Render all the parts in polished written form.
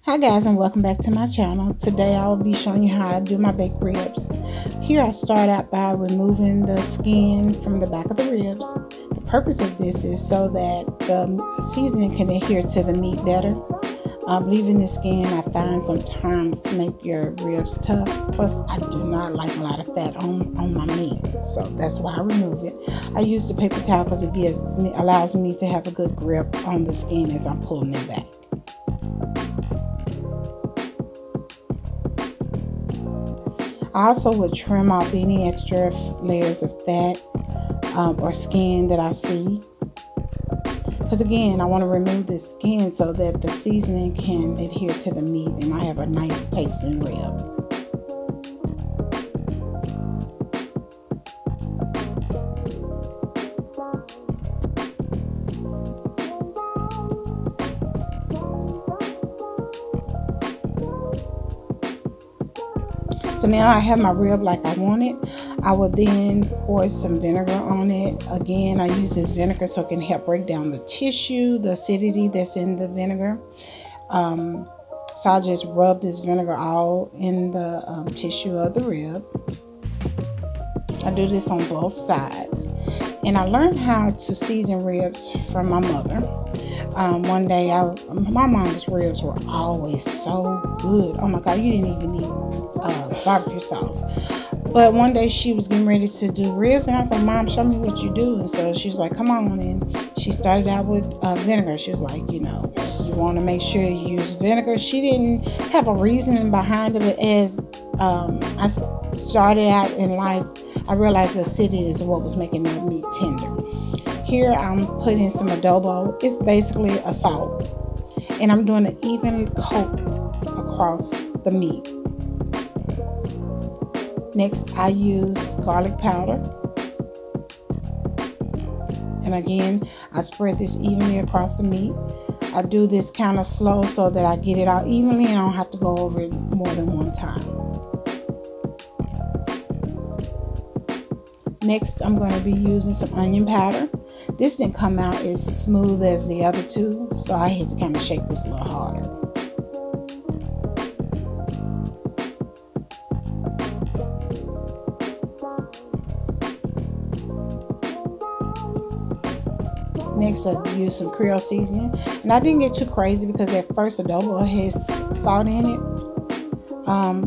Hi guys, and welcome back to my channel. Today I will be showing you how I do my baked ribs. Here I start out by removing the skin from the back of the ribs. The purpose of this is so that the seasoning can adhere to the meat better. Leaving the skin, I find sometimes make your ribs tough. Plus I do not like a lot of fat on my meat, so that's why I remove it. I use the paper towel because it allows me to have a good grip on the skin as I'm pulling it back. I also would trim off any extra layers of fat or skin that I see. Because again, I want to remove the skin so that the seasoning can adhere to the meat and I have a nice tasting rib. So now I have my rib like I want it. I will then pour some vinegar on it. Again, I use this vinegar so it can help break down the tissue, the acidity that's in the vinegar. So I'll just rub this vinegar all in the tissue of the rib. I do this on both sides. And I learned how to season ribs from my mother. One day, my mom's ribs were always so good. Oh my God, you didn't even need barbecue sauce. But one day she was getting ready to do ribs, and I was like, Mom, show me what you do. And so she was like, come on. And she started out with vinegar. She was like, you want to make sure you use vinegar. She didn't have a reasoning behind it, but as I started out in life, I realized the acidity is what was making the meat tender. Here I'm putting some adobo. It's basically a salt. And I'm doing an even coat across the meat. Next, I use garlic powder. And again, I spread this evenly across the meat. I do this kind of slow so that I get it out evenly and I don't have to go over it more than one time. Next, I'm going to be using some onion powder. This didn't come out as smooth as the other two, so I had to kind of shake this a little harder. Next, I use some Creole seasoning. And I didn't get too crazy because at first adobo has salt in it.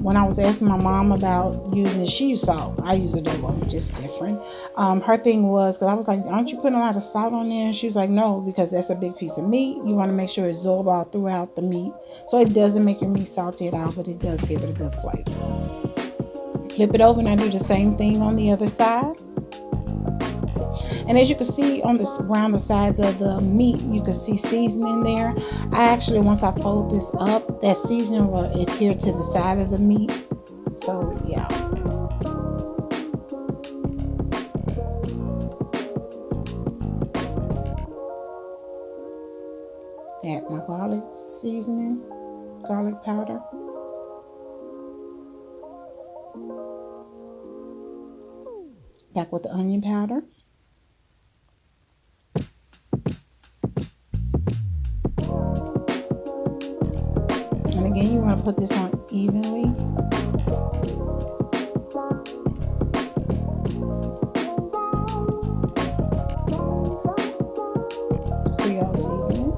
When I was asking my mom about using, she used salt. I use adobo, just different. Her thing was, because I was like, aren't you putting a lot of salt on there? And she was like, no, because that's a big piece of meat. You want to make sure it's absorbed all throughout the meat. So it doesn't make your meat salty at all, but it does give it a good flavor. Flip it over and I do the same thing on the other side. And as you can see around the sides of the meat, you can see seasoning there. I actually, once I fold this up, that seasoning will adhere to the side of the meat. So yeah. Add my garlic seasoning, garlic powder. Back with the onion powder. And again, you want to put this on evenly. Creole seasoning.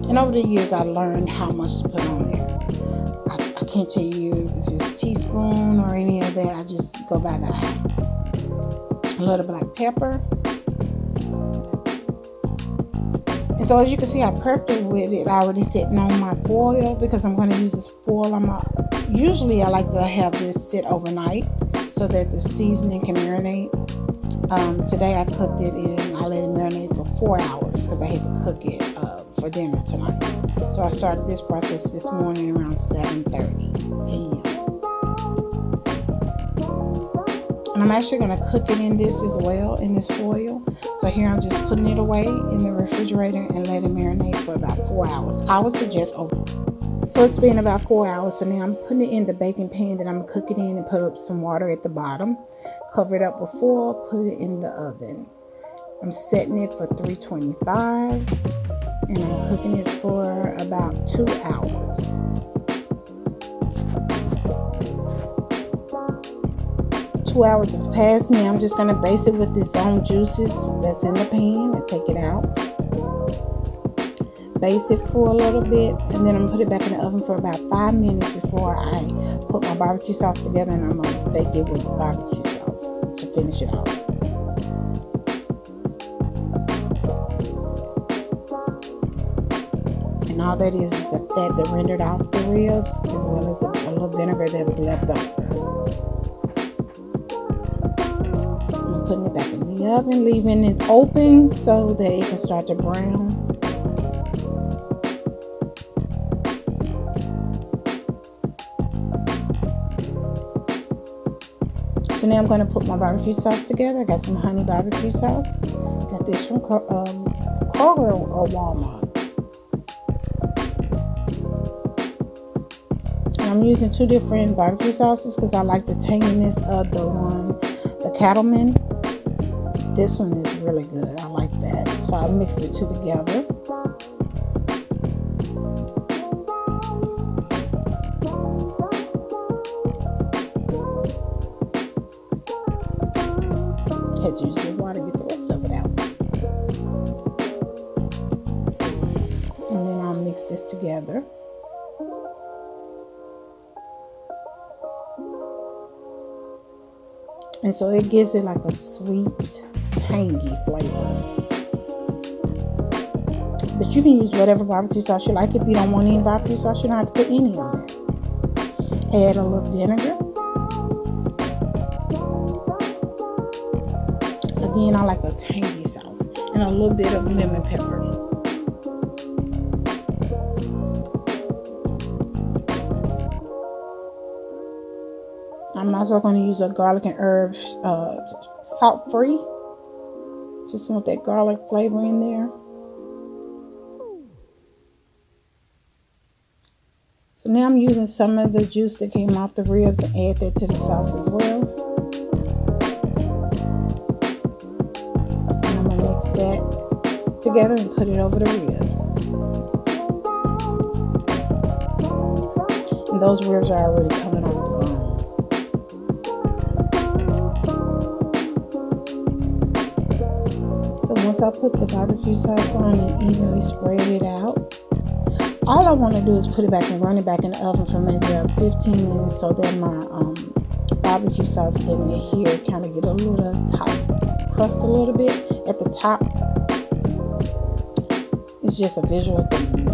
And over the years, I learned how much to put on there. I can't tell you if it's a teaspoon or any of that. I just go by that. A little black pepper. And so as you can see, I prepped it with it already sitting on my foil because I'm going to use this foil. Usually I like to have this sit overnight so that the seasoning can marinate. Today I cooked it and I let it marinate for 4 hours because I had to cook it for dinner tonight. So I started this process this morning around 7:30 a.m. And I'm actually going to cook it in this as well, in this foil. So here I'm just putting it away in the refrigerator and let it marinate for about 4 hours. I would suggest over. So it's been about 4 hours. So now I'm putting it in the baking pan that I'm going to cook it in and put up some water at the bottom. Cover it up with foil, put it in the oven. I'm setting it for 325, and I'm cooking it for about 2 hours. Two hours have passed. Now I'm just going to baste it with this own juices that's in the pan and take it out. Baste it for a little bit, and then I'm going to put it back in the oven for about 5 minutes before I put my barbecue sauce together, and I'm going to bake it with barbecue sauce to finish it off. And all that is the fat that rendered off the ribs, as well as a little vinegar that was left over. I'm putting it back in the oven, leaving it open so that it can start to brown. So now I'm going to put my barbecue sauce together. I got some honey barbecue sauce. Got this from Kroger or Walmart. And I'm using 2 different barbecue sauces because I like the tanginess of the Cattleman. This one is really good. I like that. So I mixed the 2 together. Had to use the water to get the rest of it out. And then I'll mix this together. And so it gives it like a sweet, tangy flavor. But you can use whatever barbecue sauce you like. If you don't want any barbecue sauce, you don't have to put any on it. Add a little vinegar. Again, I like a tangy sauce and a little bit of lemon pepper. I'm also going to use a garlic and herb salt free. Just want that garlic flavor in there. So now I'm using some of the juice that came off the ribs and add that to the sauce as well. And I'm going to mix that together and put it over the ribs. And those ribs are already coming off the bone. So once I put the barbecue sauce on and evenly spread it out, all I want to do is put it back and run it back in the oven for maybe 15 minutes so that my barbecue sauce can adhere, kind of get a little top crust a little bit at the top. It's just a visual thing.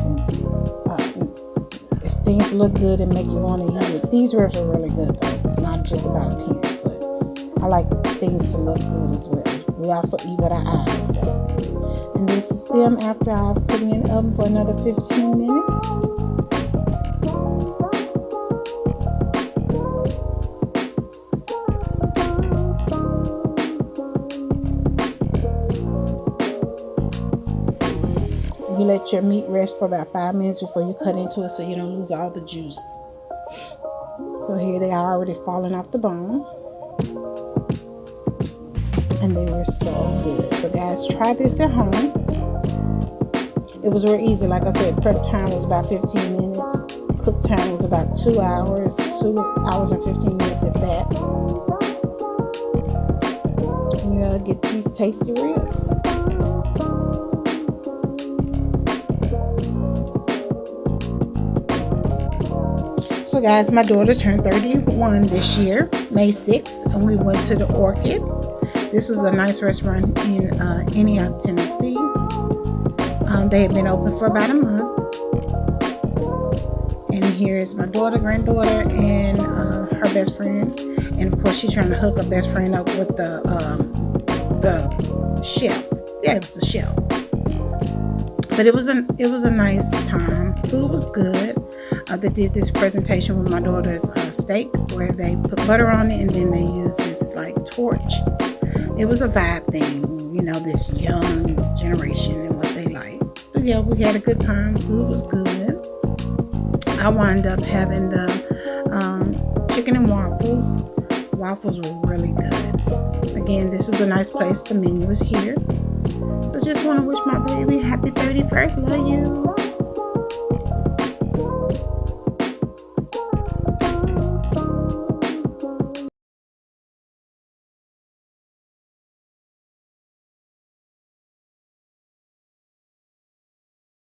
If things look good and make you want to eat it, these ribs are really good though. It's not just about appearance, but I like things to look good as well. We also eat with our eyes. So. And this is them after I've put it in the oven for another 15 minutes. You let your meat rest for about 5 minutes before you cut into it so you don't lose all the juice. So here they are already falling off the bone. And they were so good. So guys, try this at home. It was real easy. Like I said, prep time was about 15 minutes. Cook time was about 2 hours. 2 hours and 15 minutes at that. And you'll get these tasty ribs. So guys, my daughter turned 31 this year, May 6th. And we went to the Orchid. This was a nice restaurant in Antioch, Tennessee. They had been open for about a month. And here is my daughter, granddaughter, and her best friend. And of course, she's trying to hook her best friend up with the chef. Yeah, it was the chef. But it was a nice time. Food was good. They did this presentation with my daughter's steak, where they put butter on it, and then they used this like torch. It was a vibe thing, you know, this young generation and what they like. But yeah, we had a good time. Food was good. I wound up having the chicken and waffles. Waffles were really good. Again, this was a nice place. The menu was here. So just want to wish my baby happy 31st. Love you.